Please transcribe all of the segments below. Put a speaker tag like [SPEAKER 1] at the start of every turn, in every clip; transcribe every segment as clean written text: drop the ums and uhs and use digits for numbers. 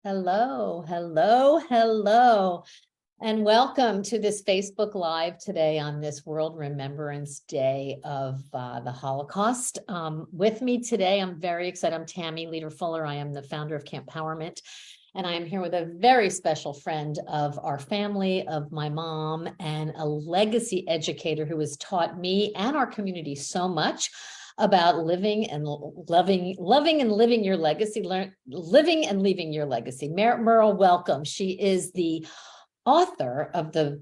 [SPEAKER 1] Hello, hello, hello, and welcome to this Facebook Live today on this World Remembrance Day of the Holocaust. With me today, I'm very excited. I'm Tammy Leader-Fuller. I am the founder of Campowerment, and I am here with a very special friend of our family, of my mom, and a legacy educator who has taught me and our community so much about living and loving and living your legacy, living and leaving your legacy. Merle, welcome. She is the author of the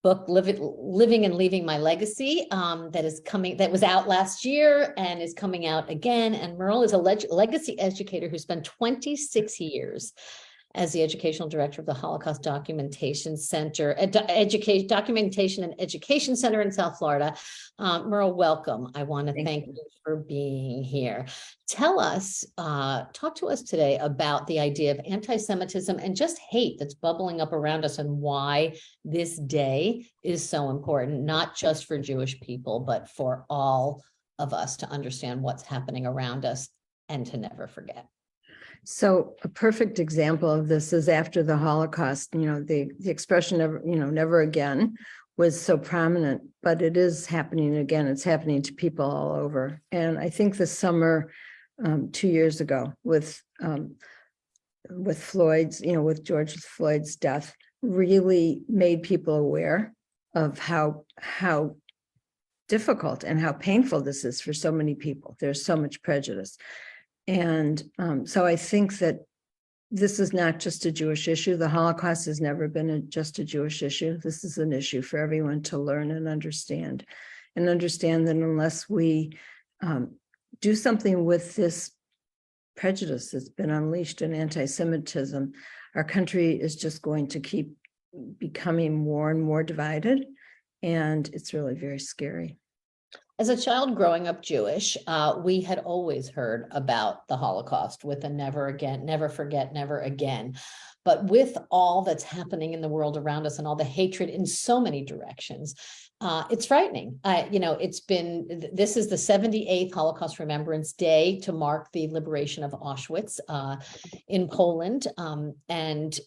[SPEAKER 1] book Living and Leaving My Legacy that was out last year and is coming out again. And Merle is a legacy educator who spent 26 years as the educational director of the Holocaust Documentation Center, Documentation and Education Center in South Florida. Merle, welcome. I want to thank you for being here. Talk to us today about the idea of anti-Semitism and just hate that's bubbling up around us and why this day is so important, not just for Jewish people, but for all of us to understand what's happening around us and to never forget.
[SPEAKER 2] So a perfect example of this is after the Holocaust, the expression never again was so prominent, but it is happening again. It's happening to people all over. And I think this summer, 2 years ago with Floyd's, with George Floyd's death, really made people aware of how difficult and how painful this is for so many people. There's so much prejudice. And so I think that this is not just a Jewish issue. The Holocaust has never been just a Jewish issue. This is an issue for everyone to learn and understand that unless we do something with this prejudice that's been unleashed in anti-Semitism, our country is just going to keep becoming more and more divided. And it's really very scary.
[SPEAKER 1] As a child growing up Jewish, we had always heard about the Holocaust with a never again, never forget, never again. But with all that's happening in the world around us and all the hatred in so many directions, it's frightening. This is the 78th Holocaust Remembrance Day to mark the liberation of Auschwitz in Poland. And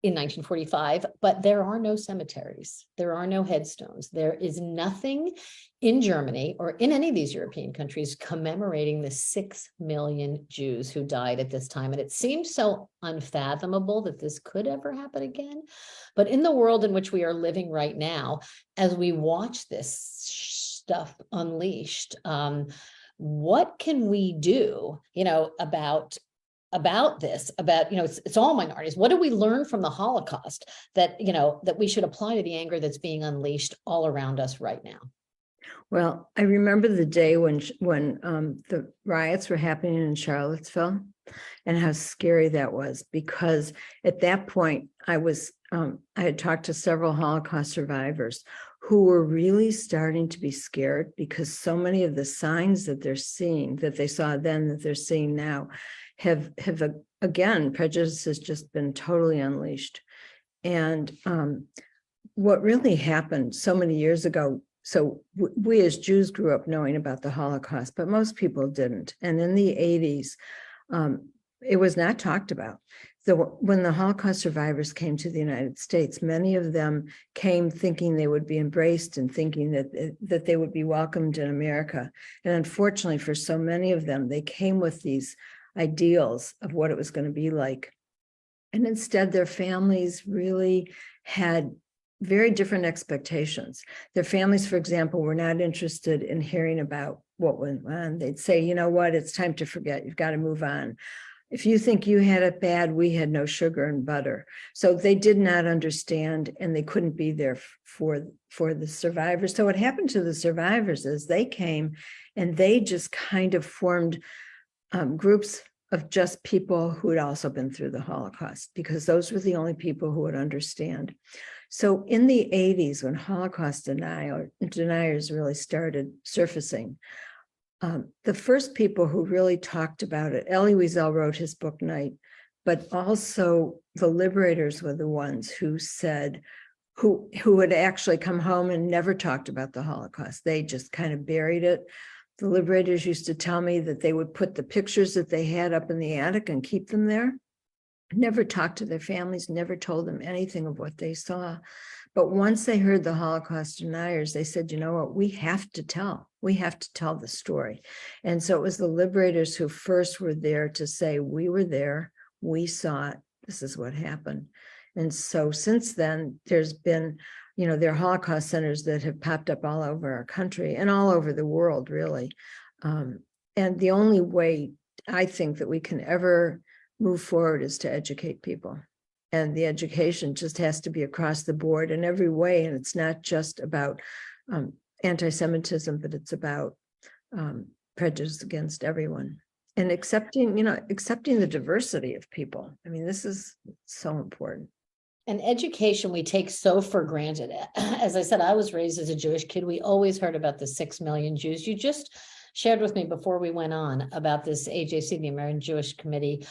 [SPEAKER 1] in 1945, but there are no cemeteries. There are no headstones. There is nothing in Germany or in any of these European countries commemorating the 6 million Jews who died at this time. And it seems so unfathomable that this could ever happen again. But in the world in which we are living right now, as we watch this stuff unleashed, what can we do, about this, it's all minorities. What do we learn from the Holocaust that we should apply to the anger that's being unleashed all around us right now?
[SPEAKER 2] Well, I remember the day when the riots were happening in Charlottesville and how scary that was, because at that point I had talked to several Holocaust survivors who were really starting to be scared because so many of the signs that they're seeing, that they saw then, that they're seeing now, have again, prejudice has just been totally unleashed. And what really happened so many years ago, so we as Jews grew up knowing about the Holocaust, but most people didn't. And in the 80s, it was not talked about. When the Holocaust survivors came to the United States, many of them came thinking they would be embraced and thinking that they would be welcomed in America. And unfortunately, for so many of them, they came with these ideals of what it was going to be like. And instead, their families really had very different expectations. Their families, for example, were not interested in hearing about what went on. They'd say, you know what, it's time to forget. You've got to move on. If you think you had it bad, we had no sugar and butter. So they did not understand, and they couldn't be there for the survivors. So what happened to the survivors is they came and they just kind of formed groups of just people who had also been through the Holocaust, because those were the only people who would understand. So in the 80s, when Holocaust deniers really started surfacing, the first people who really talked about it, Elie Wiesel wrote his book Night, but also the liberators were the ones who said, who had actually come home and never talked about the Holocaust. They just kind of buried it. The liberators used to tell me that they would put the pictures that they had up in the attic and keep them there. never talked to their families, never told them anything of what they saw. But once they heard the Holocaust deniers, they said, you know what, we have to tell the story. And so it was the liberators who first were there to say, we were there, we saw it, this is what happened. And so since then, there's been, there are Holocaust centers that have popped up all over our country and all over the world, really. And the only way I think that we can ever move forward is to educate people. And the education just has to be across the board in every way. And it's not just about anti-Semitism, but it's about prejudice against everyone. And accepting the diversity of people. I mean, this is so important.
[SPEAKER 1] And education we take so for granted. As I said, I was raised as a Jewish kid. We always heard about the 6 million Jews. You just shared with me before we went on about this AJC, the American Jewish Committee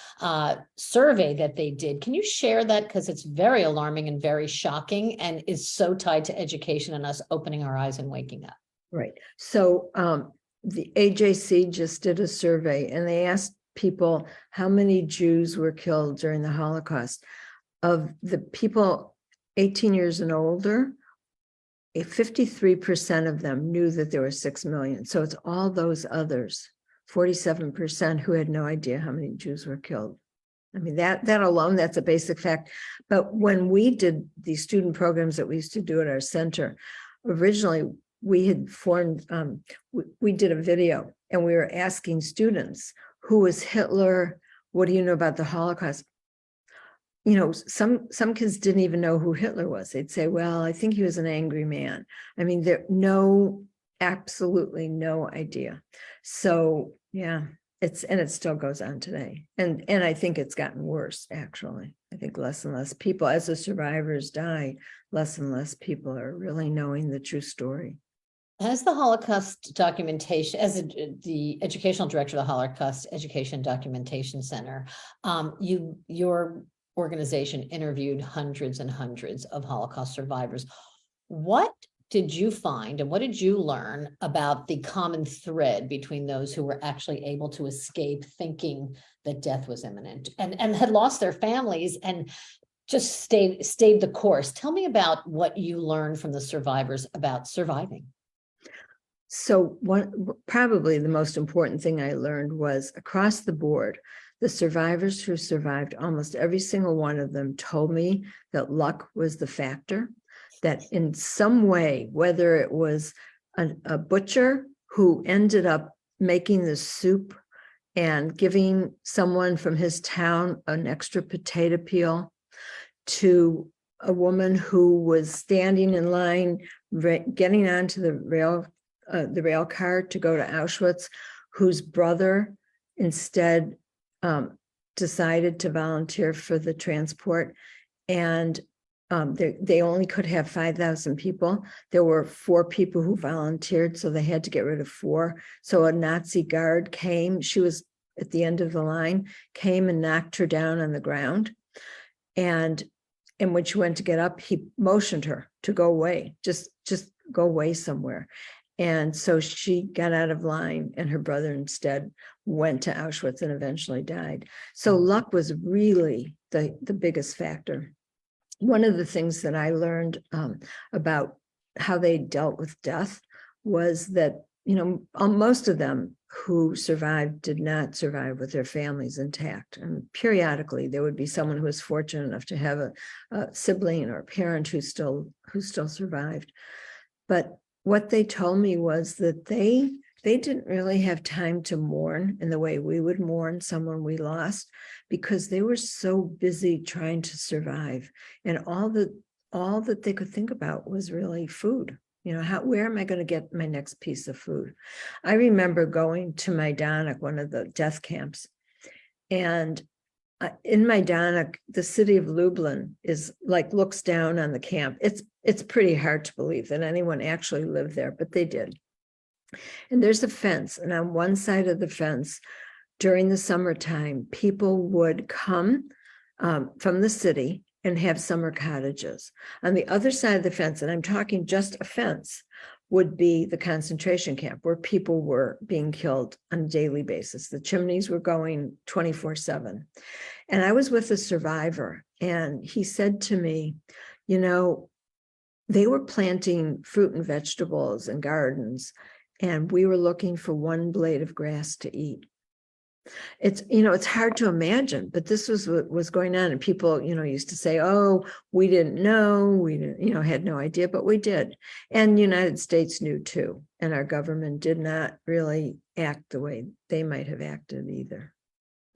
[SPEAKER 1] survey that they did. Can you share that? Because it's very alarming and very shocking and is so tied to education and us opening our eyes and waking up.
[SPEAKER 2] Right. So the AJC just did a survey and they asked people how many Jews were killed during the Holocaust. Of the people 18 years and older, 53% of them knew that there were 6 million. So it's all those others, 47%, who had no idea how many Jews were killed. I mean, that alone, that's a basic fact. But when we did the student programs that we used to do at our center, originally we had formed, we did a video and we were asking students, who was Hitler? What do you know about the Holocaust? Some kids didn't even know who Hitler was. They'd say, well, I think he was an angry man. I mean, absolutely no idea. So yeah, it still goes on today. And I think it's gotten worse, actually. I think less and less people, as the survivors die, less and less people are really knowing the true story.
[SPEAKER 1] As the Holocaust documentation, the educational director of the Holocaust Education Documentation Center, your organization interviewed hundreds and hundreds of Holocaust survivors. What did you find and what did you learn about the common thread between those who were actually able to escape thinking that death was imminent and had lost their families and just stayed the course? Tell me about what you learned from the survivors about surviving.
[SPEAKER 2] So probably the most important thing I learned was across the board, the survivors who survived, almost every single one of them told me that luck was the factor, that in some way, whether it was a butcher who ended up making the soup and giving someone from his town an extra potato peel, to a woman who was standing in line, getting onto the rail car to go to Auschwitz, whose brother instead decided to volunteer for the transport. And they only could have 5,000 people. There were 4 people who volunteered, so they had to get rid of 4. So a Nazi guard came, she was at the end of the line, came and knocked her down on the ground. And when she went to get up, he motioned her to go away, just go away somewhere. And so she got out of line and her brother instead went to Auschwitz and eventually died. So luck was really the biggest factor. One of the things that I learned about how they dealt with death was that, most of them who survived did not survive with their families intact. And periodically there would be someone who was fortunate enough to have a sibling or a parent who still survived. But what they told me was that they didn't really have time to mourn in the way we would mourn someone we lost, because they were so busy trying to survive. And all that they could think about was really food. Where am I going to get my next piece of food? I remember going to Majdanek, one of the death camps. And in Majdanek, the city of Lublin looks down on the camp. It's pretty hard to believe that anyone actually lived there, but they did. And there's a fence, and on one side of the fence, during the summertime, people would come from the city and have summer cottages. On the other side of the fence, and I'm talking just a fence, would be the concentration camp where people were being killed on a daily basis. The chimneys were going 24/7. And I was with a survivor, and he said to me, they were planting fruit and vegetables and gardens, and we were looking for one blade of grass to eat. It's hard to imagine, but this was what was going on. And people, used to say, oh, we didn't know, we didn't, had no idea, but we did. And the United States knew too. And our government did not really act the way they might have acted either.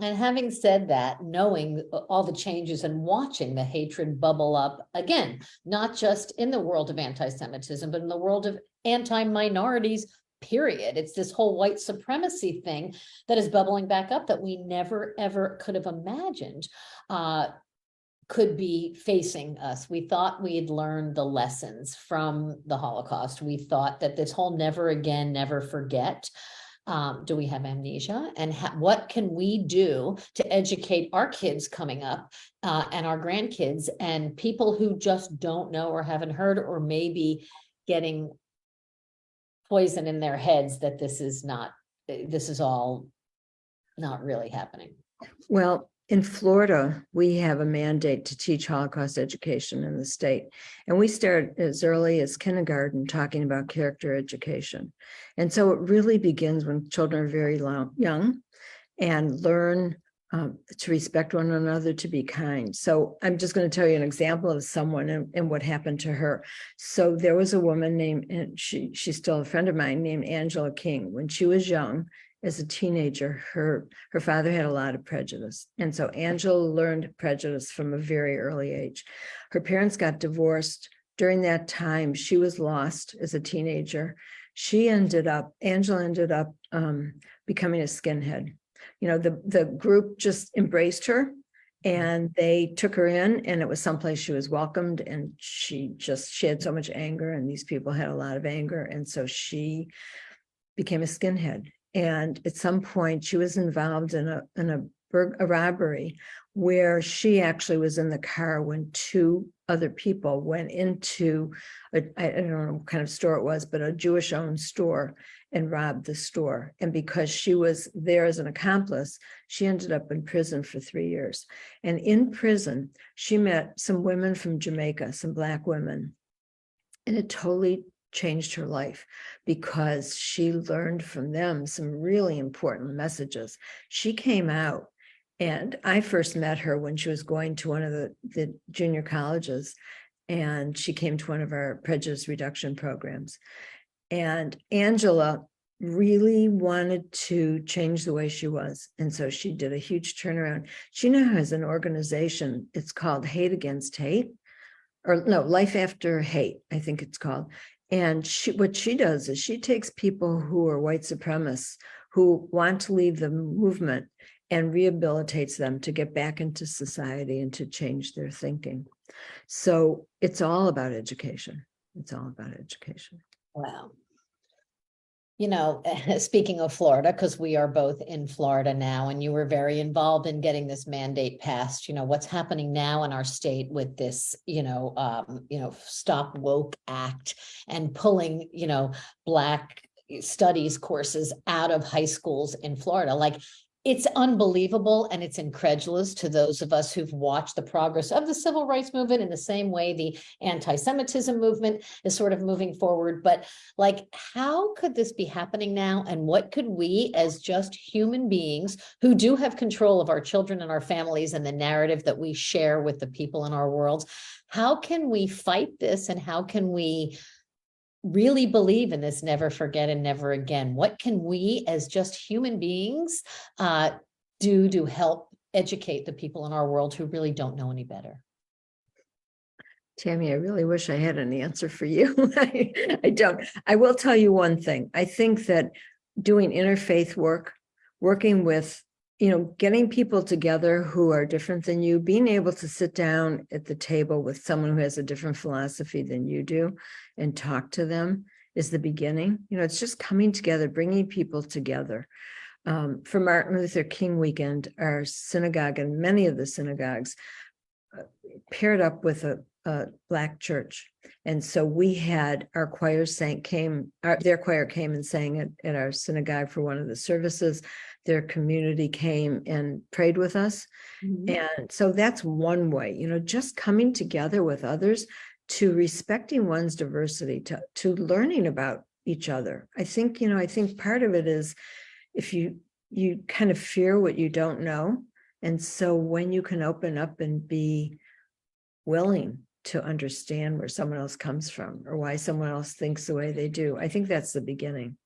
[SPEAKER 1] And having said that, knowing all the changes and watching the hatred bubble up again, not just in the world of anti-Semitism, but in the world of anti-minorities, period. It's this whole white supremacy thing that is bubbling back up that we never, ever could have imagined could be facing us. We thought we had learned the lessons from the Holocaust. We thought that this whole never again, never forget. Do we have amnesia? And what can we do to educate our kids coming up and our grandkids and people who just don't know or haven't heard, or maybe getting poison in their heads that this is all not really happening?
[SPEAKER 2] Well, in Florida, we have a mandate to teach Holocaust education in the state. And we start as early as kindergarten talking about character education. And so it really begins when children are very young and learn to respect one another, to be kind. So I'm just going to tell you an example of someone and what happened to her. So there was a woman named, and she's still a friend of mine, named Angela King. When she was young, as a teenager, her father had a lot of prejudice. And so Angela learned prejudice from a very early age. Her parents got divorced. During that time, she was lost as a teenager. Angela ended up becoming a skinhead. The group just embraced her and they took her in, and it was someplace she was welcomed. And she had so much anger, and these people had a lot of anger. And so she became a skinhead. And at some point, she was involved in a robbery where she actually was in the car when two other people went into I don't know what kind of store it was, but a Jewish-owned store, and robbed the store. And because she was there as an accomplice, she ended up in prison for 3 years. And in prison, she met some women from Jamaica, some Black women, and it totally changed her life because she learned from them some really important messages. She came out, and I first met her when she was going to one of the junior colleges, and she came to one of our prejudice reduction programs. And Angela really wanted to change the way she was. And so she did a huge turnaround. She now has an organization. It's called Hate Against Hate, or no, Life After Hate, I think it's called. And what she does is she takes people who are white supremacists who want to leave the movement and rehabilitates them to get back into society and to change their thinking. So it's all about education. It's all about education.
[SPEAKER 1] Wow. Speaking of Florida, because we are both in Florida now, and you were very involved in getting this mandate passed, what's happening now in our state with this, Stop Woke Act and pulling, Black studies courses out of high schools in Florida. Like, it's unbelievable, and it's incredulous to those of us who've watched the progress of the civil rights movement in the same way the anti-Semitism movement is sort of moving forward. But how could this be happening now? And what could we, as just human beings who do have control of our children and our families and the narrative that we share with the people in our world, how can we fight this? And how can we really believe in this never forget and never again? What can we as just human beings do to help educate the people in our world who really don't know any better?
[SPEAKER 2] Tammy, I really wish I had an answer for you. I don't. I will tell you one thing. I think that doing interfaith work, working with, getting people together who are different than you, being able to sit down at the table with someone who has a different philosophy than you do and talk to them is the beginning. It's just coming together, bringing people together. For Martin Luther King weekend, our synagogue and many of the synagogues paired up with Black church. And so we had our choir their choir came and sang at our synagogue for one of the services. Their community came and prayed with us. And so that's one way, just coming together with others, to respecting one's diversity, to learning about each other. I think part of it is if you kind of fear what you don't know. And so when you can open up and be willing to understand where someone else comes from or why someone else thinks the way they do, I think that's the beginning.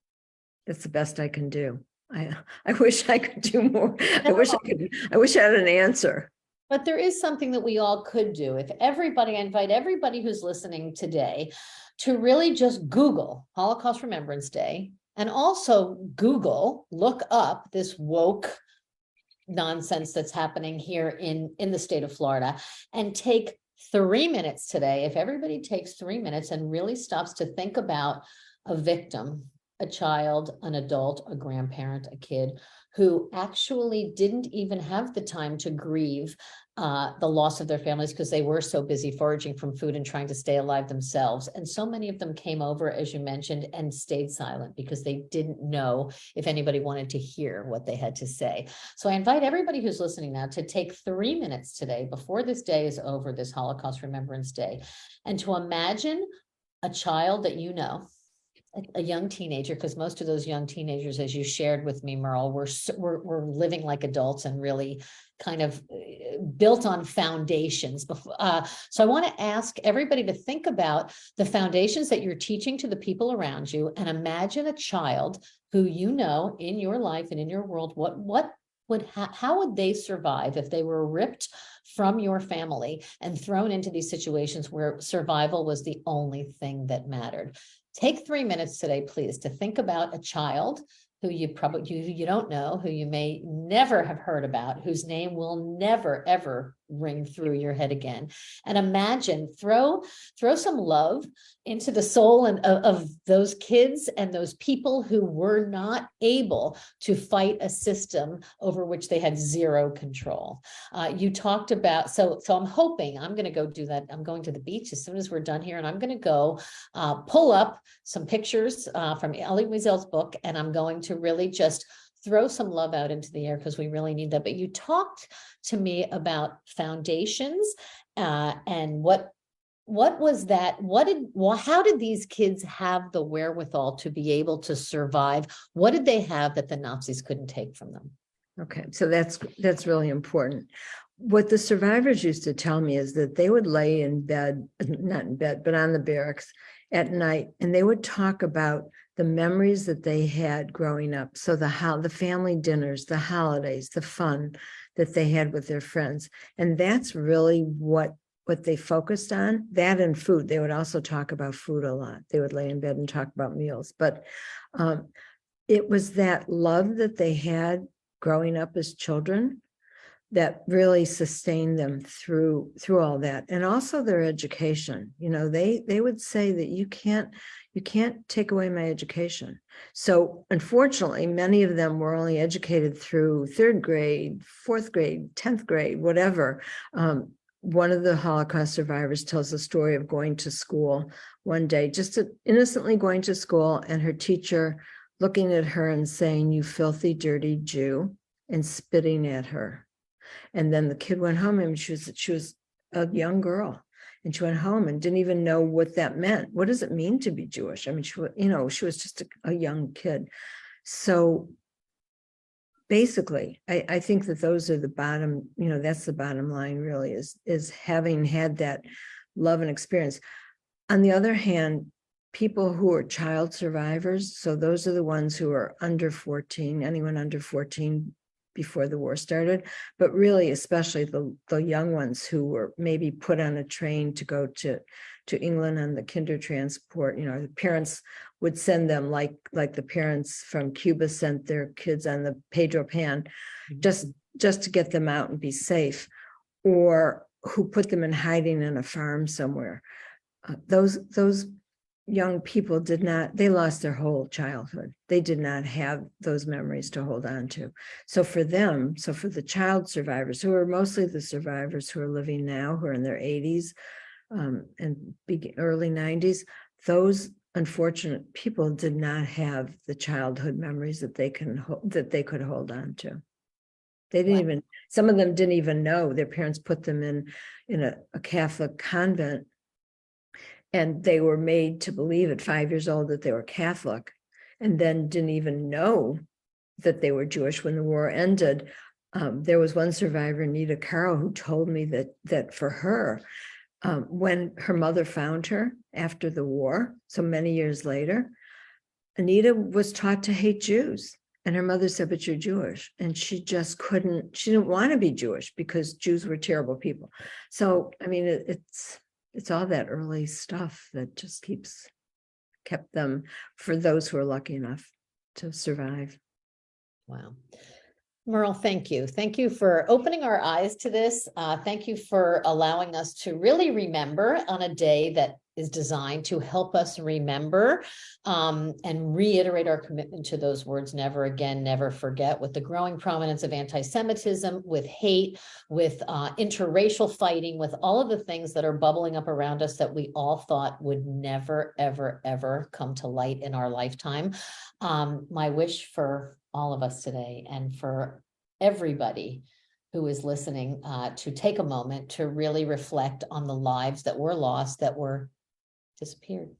[SPEAKER 2] That's the best I can do. I wish I could do more. I wish I had an answer.
[SPEAKER 1] But there is something that we all could do. I invite everybody who's listening today to really just Google Holocaust Remembrance Day, and also look up this woke nonsense that's happening here in the state of Florida, and take 3 minutes today. If everybody takes 3 minutes and really stops to think about a victim, a child, an adult, a grandparent, a kid who actually didn't even have the time to grieve the loss of their families because they were so busy foraging from food and trying to stay alive themselves. And so many of them came over, as you mentioned, and stayed silent because they didn't know if anybody wanted to hear what they had to say. So I invite everybody who's listening now to take 3 minutes today before this day is over, this Holocaust Remembrance Day, and to imagine a child that you know, a young teenager, because most of those young teenagers, as you shared with me, Merle, were living like adults and really kind of built on foundations. So I want to ask everybody to think about the foundations that you're teaching to the people around you, and imagine a child who you know in your life and in your world. How would they survive if they were ripped from your family and thrown into these situations where survival was the only thing that mattered? Take 3 minutes today, please, to think about a child who you don't know, who you may never have heard about, whose name will never, ever ring through your head again. And imagine, throw some love into the soul of those kids and those people who were not able to fight a system over which they had zero control. You talked about, so I'm hoping I'm going to go do that. I'm going to the beach as soon as we're done here, and I'm going to go pull up some pictures from Elie Wiesel's book, and I'm going to really just throw some love out into the air because we really need that. But you talked to me about foundations and what was that? How did these kids have the wherewithal to be able to survive? What did they have that the Nazis couldn't take from them?
[SPEAKER 2] Okay, so that's really important. What the survivors used to tell me is that they would lay in bed, not in bed, but on the barracks at night, and they would talk about the memories that they had growing up. So the family dinners, the holidays, the fun that they had with their friends. And that's really what they focused on, that and food. They would also talk about food a lot. They would lay in bed and talk about meals. But it was that love that they had growing up as children that really sustained them through all that. And also their education. They would say that you can't take away my education. So unfortunately, many of them were only educated through 3rd grade, 4th grade, 10th grade, whatever. One of the Holocaust survivors tells the story of going to school one day, just innocently going to school, and her teacher looking at her and saying, "You filthy, dirty Jew," and spitting at her. And then the kid went home, and she was a young girl, and she went home and didn't even know what that meant. What does it mean to be Jewish? I mean, she was just a young kid. So basically, I think that those are the bottom, that's the bottom line really, is having had that love and experience. On the other hand, people who are child survivors, so those are the ones who are under 14, anyone under 14 before the war started, but really especially the young ones who were maybe put on a train to go to England on the kinder transport. The parents would send them like the parents from Cuba sent their kids on the Pedro Pan, just to get them out and be safe, or who put them in hiding in a farm somewhere. Those young people they lost their whole childhood. They did not have those memories to hold on to. So for the child survivors, who are mostly the survivors who are living now, who are in their 80s, and early 90s, those unfortunate people did not have the childhood memories that they could hold on to. They didn't even, some of them didn't even know. Their parents put them in a Catholic convent, and they were made to believe at 5 years old that they were Catholic, and then didn't even know that they were Jewish when the war ended. There was one survivor, Nita Carroll, who told me that for her, when her mother found her after the war, so many years later, Anita was taught to hate Jews. And her mother said, but you're Jewish. And she just couldn't, she didn't want to be Jewish because Jews were terrible people. So, I mean, it's all that early stuff that just kept them, for those who are lucky enough to survive.
[SPEAKER 1] Wow. Merle, thank you. Thank you for opening our eyes to this. Thank you for allowing us to really remember on a day that is designed to help us remember and reiterate our commitment to those words, never again, never forget, with the growing prominence of anti-Semitism, with hate, with interracial fighting, with all of the things that are bubbling up around us that we all thought would never, ever, ever come to light in our lifetime. My wish for all of us today, and for everybody who is listening, to take a moment to really reflect on the lives that were lost, that were disappeared.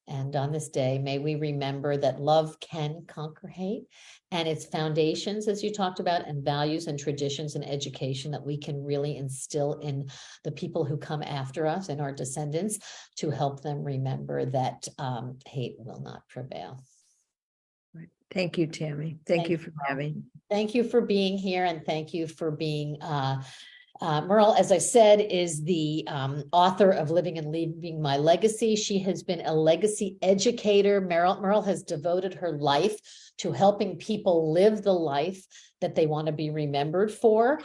[SPEAKER 1] And on this day, may we remember that love can conquer hate, and its foundations, as you talked about, and values and traditions and education that we can really instill in the people who come after us and our descendants, to help them remember that hate will not prevail.
[SPEAKER 2] Thank you, Tammy. Thank you for having.
[SPEAKER 1] Thank you for being here, and thank you for being Merle, as I said, is the author of Living and Leaving My Legacy. She has been a legacy educator. Merle has devoted her life to helping people live the life that they want to be remembered for.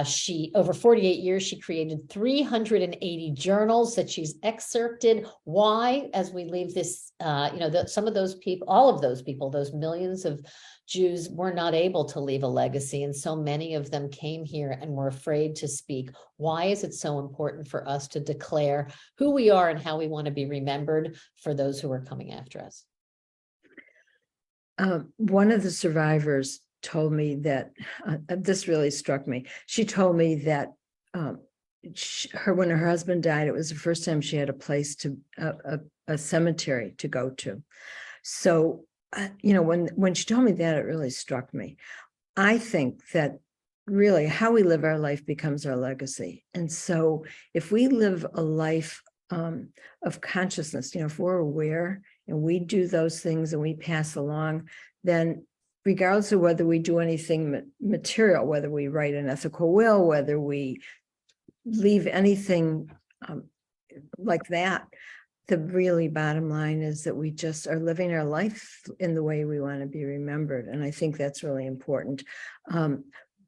[SPEAKER 1] She, over 48 years, she created 380 journals that she's excerpted. Why, as we leave this, some of those people, all of those people, those millions of Jews were not able to leave a legacy, and so many of them came here and were afraid to speak. Why is it so important for us to declare who we are and how we want to be remembered for those who are coming after us?
[SPEAKER 2] One of the survivors told me that, this really struck me. She told me that when her husband died, it was the first time she had a place to, a cemetery to go to. So, when she told me that, it really struck me. I think that really how we live our life becomes our legacy. And so if we live a life of consciousness, if we're aware and we do those things and we pass along, then regardless of whether we do anything material, whether we write an ethical will, whether we leave anything like that, the really bottom line is that we just are living our life in the way we want to be remembered. And I think that's really important.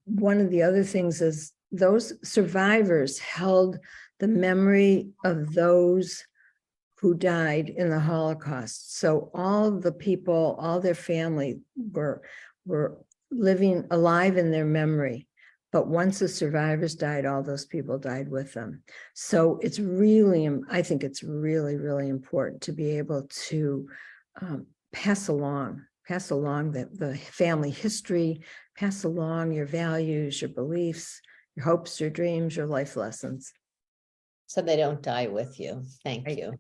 [SPEAKER 2] One of the other things is those survivors held the memory of those who died in the Holocaust. So all the people, all their family were living alive in their memory. But once the survivors died, all those people died with them. So it's really, I think it's really, really important to be able to pass along the family history, pass along your values, your beliefs, your hopes, your dreams, your life lessons.
[SPEAKER 1] So they don't die with you. Thank you.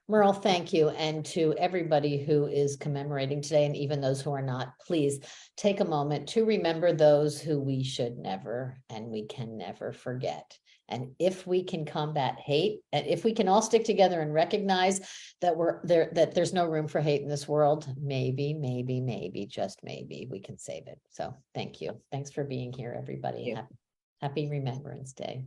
[SPEAKER 1] Merle, thank you. And to everybody who is commemorating today, and even those who are not, please take a moment to remember those who we should never and we can never forget. And if we can combat hate, and if we can all stick together and recognize that that there's no room for hate in this world, maybe, just maybe we can save it. So thank you. Thanks for being here, everybody. Happy Remembrance Day.